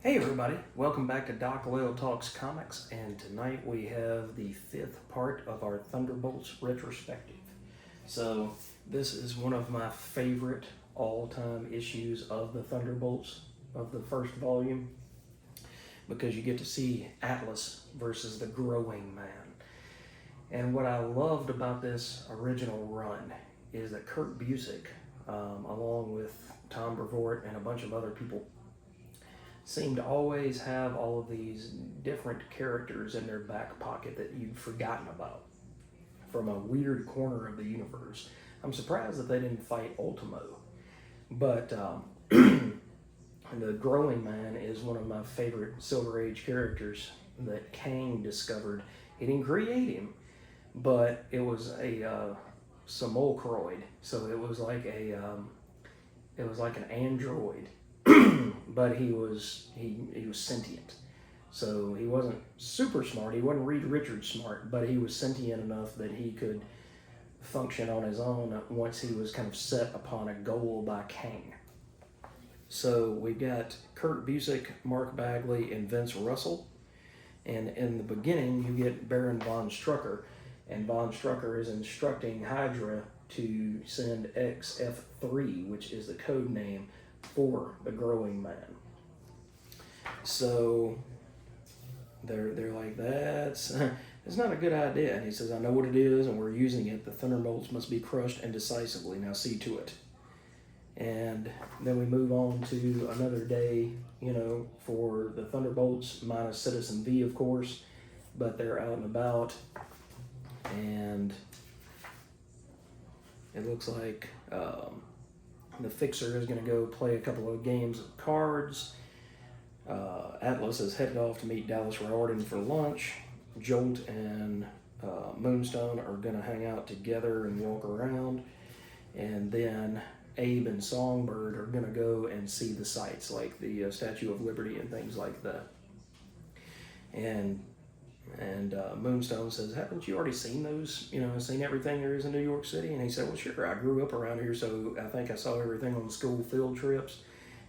Hey everybody, welcome back to Doc Loyal Talks Comics, and tonight we have the fifth part of our Thunderbolts retrospective. So this is one of my favorite all-time issues of the Thunderbolts of the first volume, because you get to see Atlas versus the Growing Man. And what I loved about this original run is that Kurt Busiek, along with Tom Brevoort and a bunch of other people, seem to always have all of these different characters in their back pocket that you'd forgotten about from a weird corner of the universe. I'm surprised that they didn't fight Ultimo, but the Growing Man is one of my favorite Silver Age characters that Kang discovered. He didn't create him, but it was a simulacroid, so it was like an android. But he was sentient, so he wasn't super smart. He wasn't Reed Richards smart, but he was sentient enough that he could function on his own once he was kind of set upon a goal by Kang. So we've got Kurt Busiek, Mark Bagley, and Vince Russell. And in the beginning, you get Baron von Strucker, and von Strucker is instructing Hydra to send XF3, which is the code name for the Growing Man. So they're like, that's not a good idea. And he says, I know what it is, and we're using it. The Thunderbolts must be crushed and decisively. Now see to it. And then we move on to another day, for the Thunderbolts, minus Citizen V, of course, but they're out and about, and it looks like the Fixer is going to go play a couple of games of cards. Atlas is headed off to meet Dallas Riordan for lunch. Jolt and Moonstone are going to hang out together and walk around. And then Abe and Songbird are going to go and see the sights, like the Statue of Liberty and things like that. And Moonstone says, haven't you already seen those, seen everything there is in New York City? And he said, well, sure, I grew up around here, so I think I saw everything on school field trips.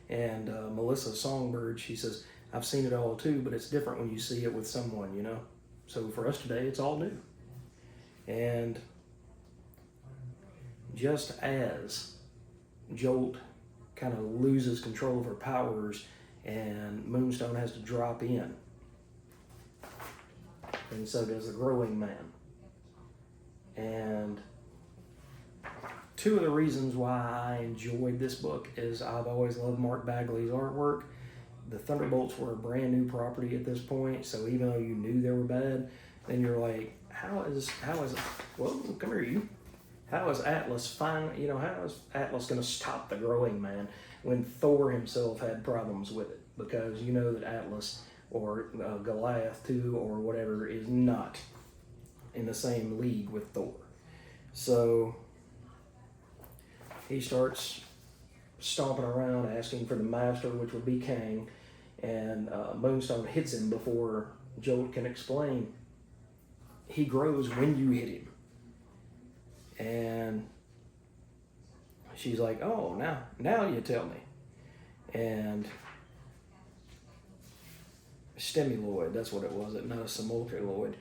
And Melissa Songbird, she says, I've seen it all too, but it's different when you see it with someone, So for us today, it's all new. And just as Jolt kind of loses control of her powers and Moonstone has to drop in, and so does the Growing Man. And two of the reasons why I enjoyed this book is I've always loved Mark Bagley's artwork. The Thunderbolts were a brand new property at this point, so even though you knew they were bad, then you're like, how is Atlas how is Atlas going to stop the Growing Man when Thor himself had problems with it? Because you know that Atlas, or Goliath too, or whatever, is not in the same league with Thor. So he starts stomping around asking for the master, which would be Kang, and Moonstone hits him before Jolt can explain. He grows when you hit him. And she's like, oh, now you tell me. And stimuloid, that's what it was. Not a simulacroid.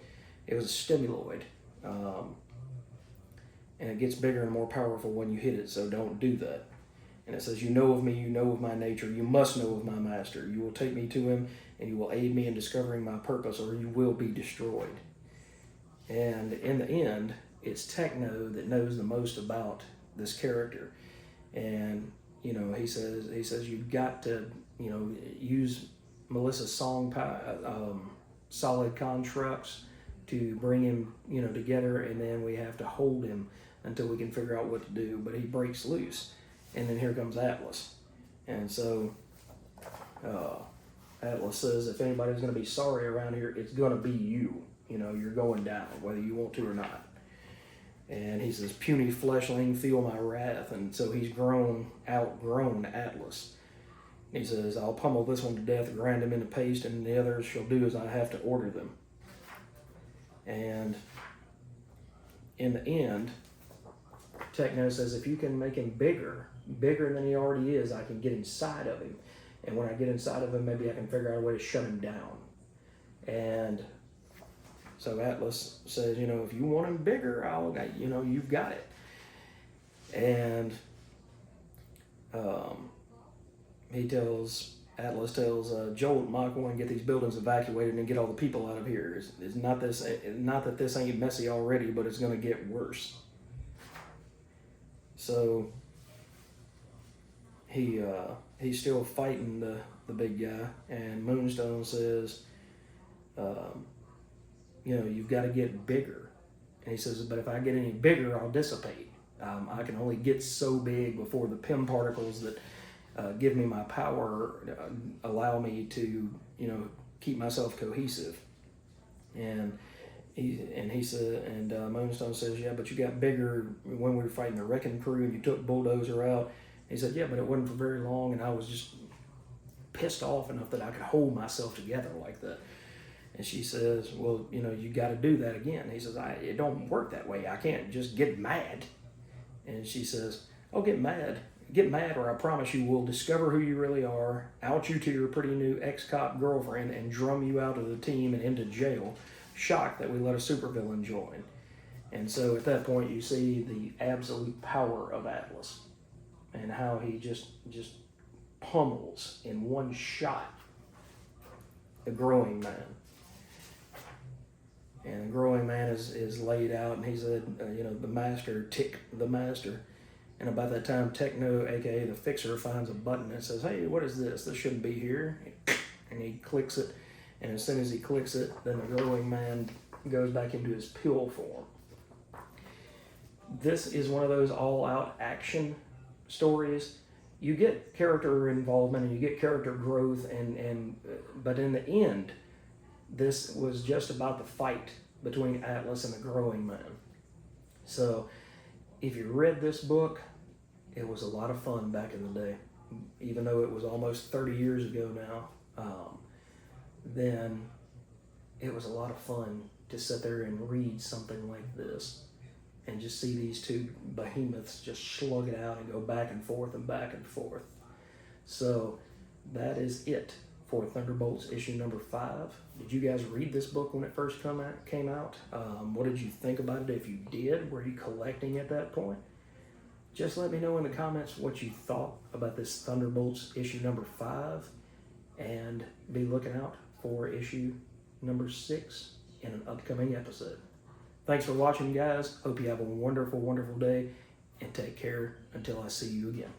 It was a stimuloid. And it gets bigger and more powerful when you hit it, so don't do that. And it says, you know of me, you know of my nature, you must know of my master. You will take me to him, and you will aid me in discovering my purpose, or you will be destroyed. And in the end, it's Techno that knows the most about this character. And, he says you've got to, use Melissa's solid constructs to bring him, together, and then we have to hold him until we can figure out what to do. But he breaks loose, and then here comes Atlas. And so Atlas says, if anybody's going to be sorry around here, it's going to be you. You're going down, whether you want to or not. And he says, puny fleshling, feel my wrath. And so he's outgrown Atlas. He says, I'll pummel this one to death, grind him into paste, and the others shall do as I have to order them. And in the end, Techno says, if you can make him bigger than he already is, I can get inside of him. and when I get inside of him, maybe I can figure out a way to shut him down. And so Atlas says, you know, if you want him bigger, you've got it. And Atlas tells Joel and Mach want to get these buildings evacuated and get all the people out of here. It's not that this ain't messy already, but it's going to get worse. So he's still fighting the big guy, and Moonstone says, you've got to get bigger. And he says, but if I get any bigger, I'll dissipate. I can only get so big before the PIM particles that give me my power allow me to, keep myself cohesive. And Moonstone says, yeah, but you got bigger when we were fighting the Wrecking Crew and you took Bulldozer out. He said, yeah, but it wasn't for very long, and I was just pissed off enough that I could hold myself together like that. And she says, well, you got to do that again. He says, it don't work that way. I can't just get mad. And she says, oh, get mad. Get mad, or I promise you we'll discover who you really are, out you to your pretty new ex-cop girlfriend, and drum you out of the team and into jail, shocked that we let a supervillain join. And so at that point you see the absolute power of Atlas and how he just pummels in one shot the Growing Man. And the Growing Man is laid out, and he said, the master. And about that time, Techno, aka the Fixer, finds a button that says, hey, what is this? This shouldn't be here. And he clicks it, and as soon as he clicks it, then the Growing Man goes back into his pill form. This is one of those all-out action stories. You get character involvement and you get character growth, but in the end, this was just about the fight between Atlas and the Growing Man. So if you read this book, it was a lot of fun back in the day. Even though it was almost 30 years ago now, then it was a lot of fun to sit there and read something like this and just see these two behemoths just slug it out and go back and forth and back and forth. So that is it for Thunderbolts issue number 5. Did you guys read this book when it first came out? What did you think about it? If you did, were you collecting at that point? Just let me know in the comments what you thought about this Thunderbolts issue number 5, and be looking out for issue number 6 in an upcoming episode. Thanks for watching, guys. Hope you have a wonderful, wonderful day, and take care until I see you again.